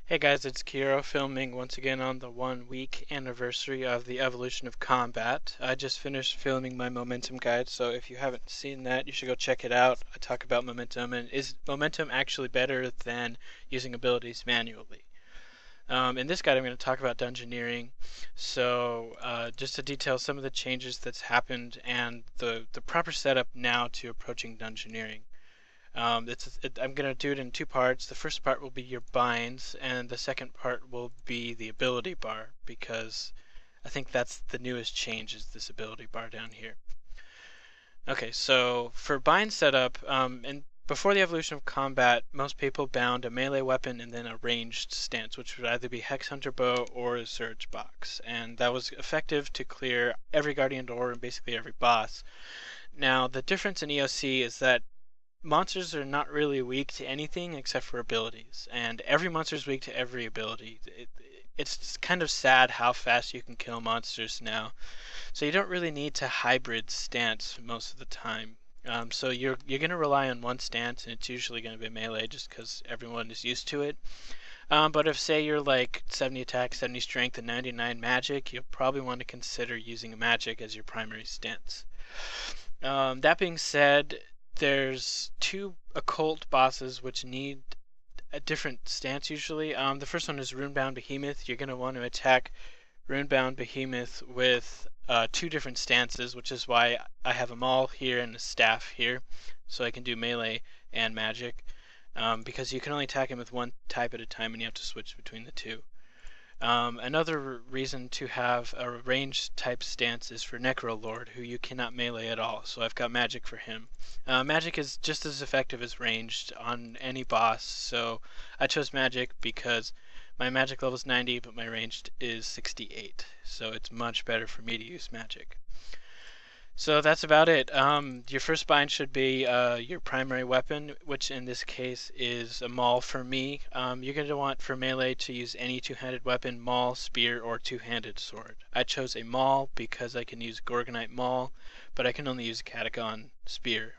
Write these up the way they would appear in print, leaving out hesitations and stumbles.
Hey guys, it's Kiro filming once again on the 1 week anniversary of the evolution of combat. I just finished filming my momentum guide, so if you haven't seen that, you should go check it out. I talk about momentum, and is momentum actually better than using abilities manually? In this guide, I'm going to talk about Dungeoneering. So, just to detail some of the changes that's happened and the proper setup now to approaching Dungeoneering. I'm going to do it in two parts. The first part will be your binds, and the second part will be the ability bar, because I think that's the newest change is this ability bar down here. Okay, so for bind setup, and before the evolution of combat, most people bound a melee weapon and then a ranged stance, which would either be Hex Hunter Bow or a Surge Box, and that was effective to clear every Guardian Door and basically every boss. Now, the difference in EOC is that monsters are not really weak to anything except for abilities, and every monster is weak to every ability. It's kind of sad how fast you can kill monsters now, so you don't really need to hybrid stance most of the time. So you're going to rely on one stance, and it's usually going to be melee just because everyone is used to it. But if, say, you're like 70 attack, 70 strength, and 99 magic, you'll probably want to consider using magic as your primary stance. That being said, there's two occult bosses which need a different stance usually. The first one is Runebound Behemoth. You're going to want to attack Runebound Behemoth with two different stances, which is why I have a maul here and a staff here, so I can do melee and magic, because you can only attack him with one type at a time and you have to switch between the two. Another reason to have a ranged type stance is for Necrolord, who you cannot melee at all, so I've got magic for him. Magic is just as effective as ranged on any boss, so I chose magic because my magic level is 90, but my ranged is 68, so it's much better for me to use magic. So that's about it. Your first bind should be your primary weapon, which in this case is a maul for me. You're going to want for melee to use any two-handed weapon, maul, spear, or two-handed sword. I chose a maul because I can use Gorgonite maul, but I can only use Catagon spear.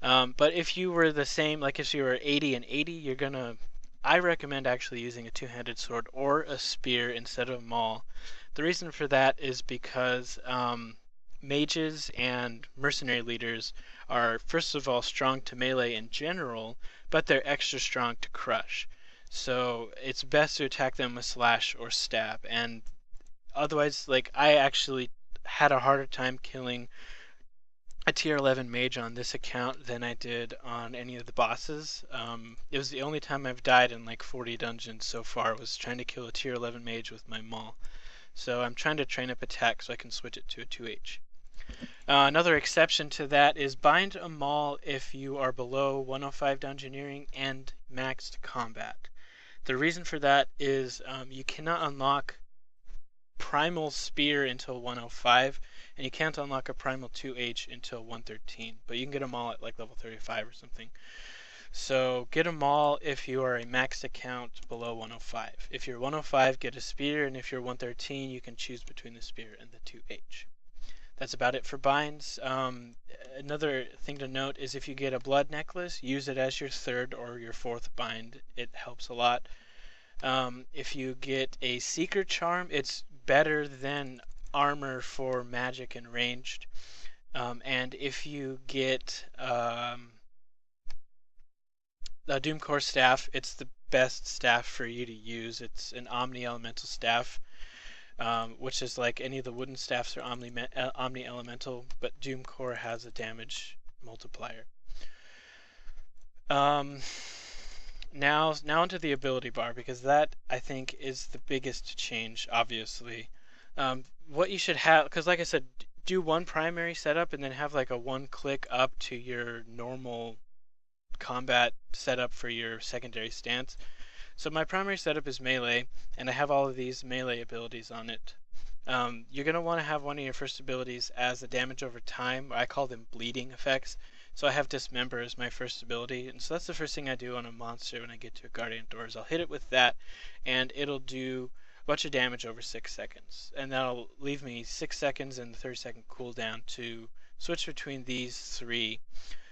But if you were the same, like if you were 80 and 80, I recommend actually using a two-handed sword or a spear instead of a maul. The reason for that is because mages and mercenary leaders are first of all strong to melee in general, but they're extra strong to crush. So it's best to attack them with slash or stab. And otherwise, like, I actually had a harder time killing a tier 11 mage on this account than I did on any of the bosses. It was the only time I've died in like 40 dungeons so far was trying to kill a tier 11 mage with my maul. So I'm trying to train up attack so I can switch it to a 2H. Another exception to that is bind a maul if you are below 105 Dungeoneering and maxed combat. The reason for that is you cannot unlock Primal Spear until 105, and you can't unlock a Primal 2H until 113, but you can get a maul at like level 35 or something. So get a maul if you are a maxed account below 105. If you're 105, get a spear, and if you're 113, you can choose between the spear and the 2H. That's about it for binds. Another thing to note is if you get a blood necklace, use it as your third or your fourth bind. It helps a lot. If you get a seeker charm, it's better than armor for magic and ranged. And if you get a Doomcore staff, it's the best staff for you to use. It's an Omni Elemental staff. Which is like any of the wooden staffs are Omni Elemental, but Doomcore has a damage multiplier. Now onto the ability bar, because that I think is the biggest change, obviously. What you should have, because like I said, do one primary setup and then have like a one-click up to your normal combat setup for your secondary stance. So my primary setup is melee, and I have all of these melee abilities on it. You're going to want to have one of your first abilities as a damage over time. I call them bleeding effects. So I have Dismember as my first ability, and so that's the first thing I do on a monster when I get to a Guardian Doors. I'll hit it with that, and it'll do a bunch of damage over 6 seconds. And that'll leave me 6 seconds and the 30-second cooldown to switch between these three.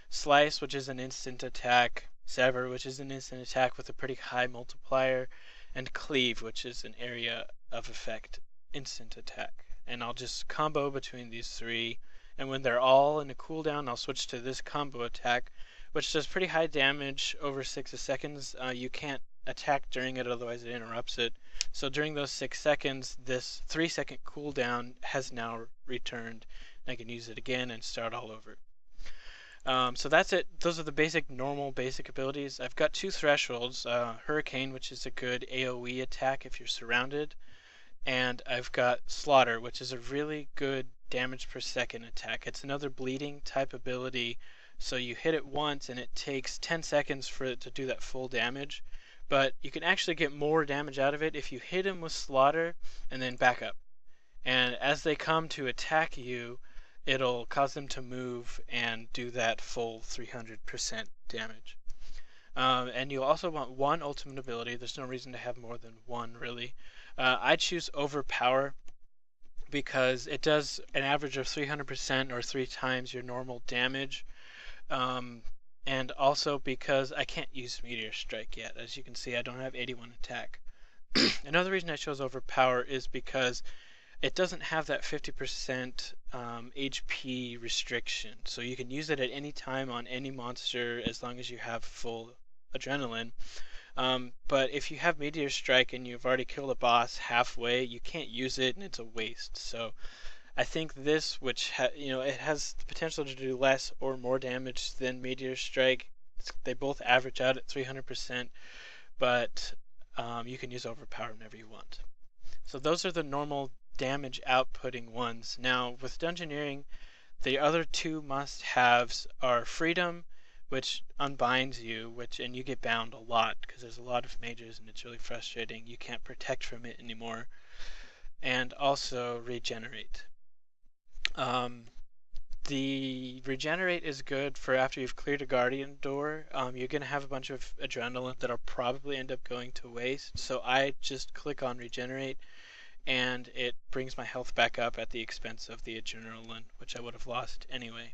Slice, which is an instant attack, Sever, which is an instant attack with a pretty high multiplier, and cleave, which is an area of effect instant attack. And I'll just combo between these three, and when they're all in a cooldown, I'll switch to this combo attack, which does pretty high damage over 6 seconds. You can't attack during it, otherwise it interrupts it. So during those 6 seconds, this 3-second cooldown has now returned. I can use it again and start all over. So that's it. Those are the normal basic abilities. I've got 2 thresholds, Hurricane, which is a good AoE attack if you're surrounded, and I've got Slaughter, which is a really good damage per second attack. It's another bleeding type ability, so you hit it once and it takes 10 seconds for it to do that full damage, but you can actually get more damage out of it if you hit him with Slaughter and then back up. And as they come to attack you, it'll cause them to move and do that full 300% damage. And you'll also want 1 ultimate ability. There's no reason to have more than 1, really. I choose Overpower because it does an average of 300% or 3 times your normal damage. And also because I can't use Meteor Strike yet. As you can see, I don't have 81 attack. Another reason I chose Overpower is because it doesn't have that 50% HP restriction, so you can use it at any time on any monster as long as you have full adrenaline. But if you have Meteor Strike and you've already killed a boss halfway, you can't use it and it's a waste. So I think this, which it has the potential to do less or more damage than Meteor Strike. They both average out at 300%, but you can use Overpower whenever you want. So those are the normal damage outputting ones. Now with Dungeoneering, the other 2 must-haves are Freedom, which unbinds you, and you get bound a lot because there's a lot of mages and it's really frustrating. You can't protect from it anymore. And also Regenerate. The Regenerate is good for after you've cleared a Guardian door. You're going to have a bunch of adrenaline that'll probably end up going to waste, so I just click on Regenerate and it brings my health back up at the expense of the adrenaline, which I would have lost anyway.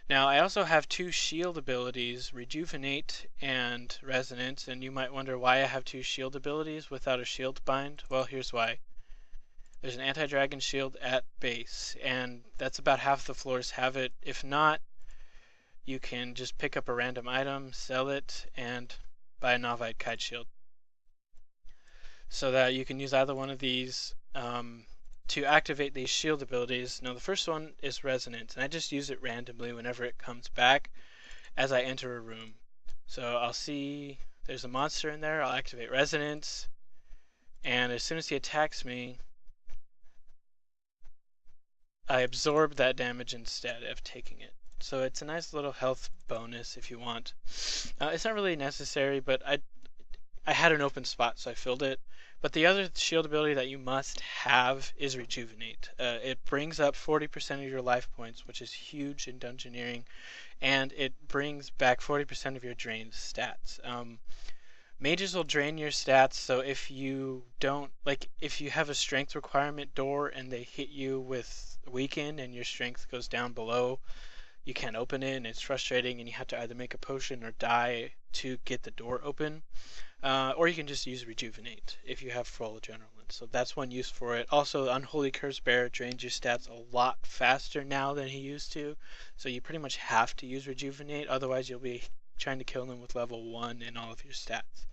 Now I also have 2 shield abilities, Rejuvenate and Resonance, and you might wonder why I have 2 shield abilities without a shield bind. Well, here's why. There's an anti-dragon shield at base, and that's about half the floors have it. If not, you can just pick up a random item, sell it, and buy a Novite Kite shield. So that you can use either one of these to activate these shield abilities. Now the first one is Resonance, and I just use it randomly whenever it comes back as I enter a room. So I'll see there's a monster in there, I'll activate Resonance, and as soon as he attacks me, I absorb that damage instead of taking it. So it's a nice little health bonus if you want. It's not really necessary, but I had an open spot, so I filled it. But the other shield ability that you must have is Rejuvenate. It brings up 40% of your life points, which is huge in Dungeoneering, and it brings back 40% of your drained stats. Mages will drain your stats, so if you don't, if you have a strength requirement door and they hit you with weaken and your strength goes down below, you can't open it and it's frustrating and you have to either make a potion or die to get the door open. Or you can just use Rejuvenate if you have full adrenaline. So that's one use for it. Also, Unholy Curse Bearer drains your stats a lot faster now than he used to. So you pretty much have to use Rejuvenate, otherwise you'll be trying to kill them with level 1 in all of your stats.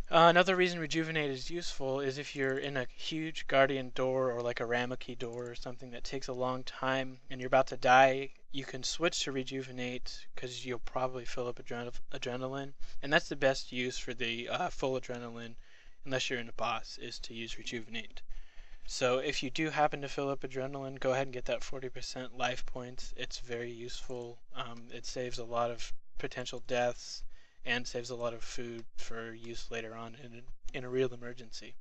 Another reason Rejuvenate is useful is if you're in a huge Guardian door or like a Ramuki door or something that takes a long time and you're about to die, you can switch to Rejuvenate because you'll probably fill up adrenaline. And that's the best use for the full adrenaline, unless you're in a boss, is to use Rejuvenate. So if you do happen to fill up adrenaline, go ahead and get that 40% life points. It's very useful. It saves a lot of potential deaths and saves a lot of food for use later on in a real emergency.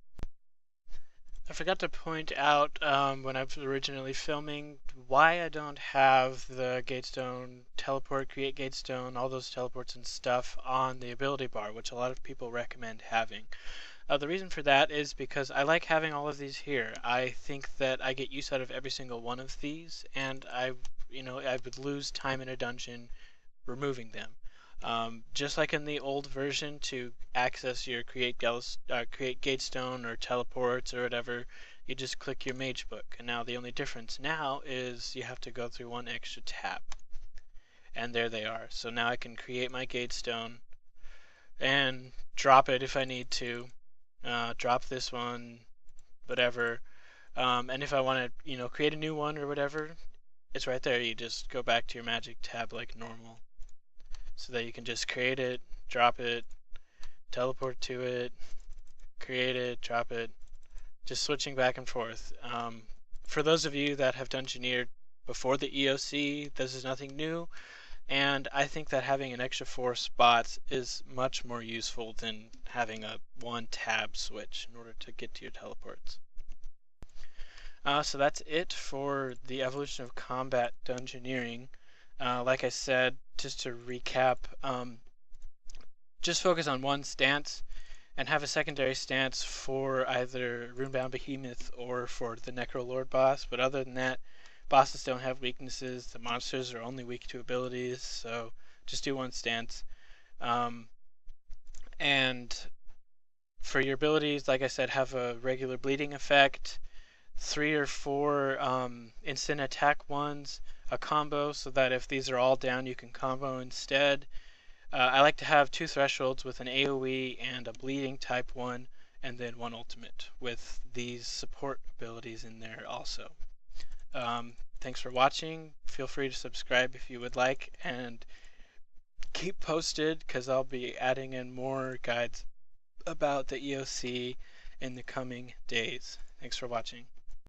I forgot to point out when I was originally filming why I don't have the Gatestone teleport, create Gatestone, all those teleports and stuff on the ability bar, which a lot of people recommend having. The reason for that is because I like having all of these here. I think that I get use out of every single one of these, and I would lose time in a dungeon removing them. Just like in the old version, to access your create gatestone or teleports or whatever, you just click your mage book. And now the only difference now is you have to go through one extra tab. And there they are. So now I can create my gatestone and drop it if I need to. Drop this one, whatever. And if I want to, create a new one or whatever, it's right there. You just go back to your magic tab like normal, so that you can just create it, drop it, teleport to it, create it, drop it, just switching back and forth. For those of you that have Dungeoneered before the EOC, this is nothing new, and I think that having an extra 4 spots is much more useful than having a 1 tab switch in order to get to your teleports. So that's it for the evolution of combat dungeoneering. Like I said, just to recap, just focus on one stance and have a secondary stance for either Runebound Behemoth or for the Necrolord boss. But other than that, bosses don't have weaknesses. The monsters are only weak to abilities, so just do one stance. And for your abilities, like I said, have a regular bleeding effect, 3 or 4 instant attack ones, a combo, so that if these are all down, you can combo instead. I like to have 2 thresholds with an AoE and a bleeding type one, and then 1 ultimate with these support abilities in there also. Thanks for watching. Feel free to subscribe if you would like, and keep posted because I'll be adding in more guides about the EOC in the coming days. Thanks for watching.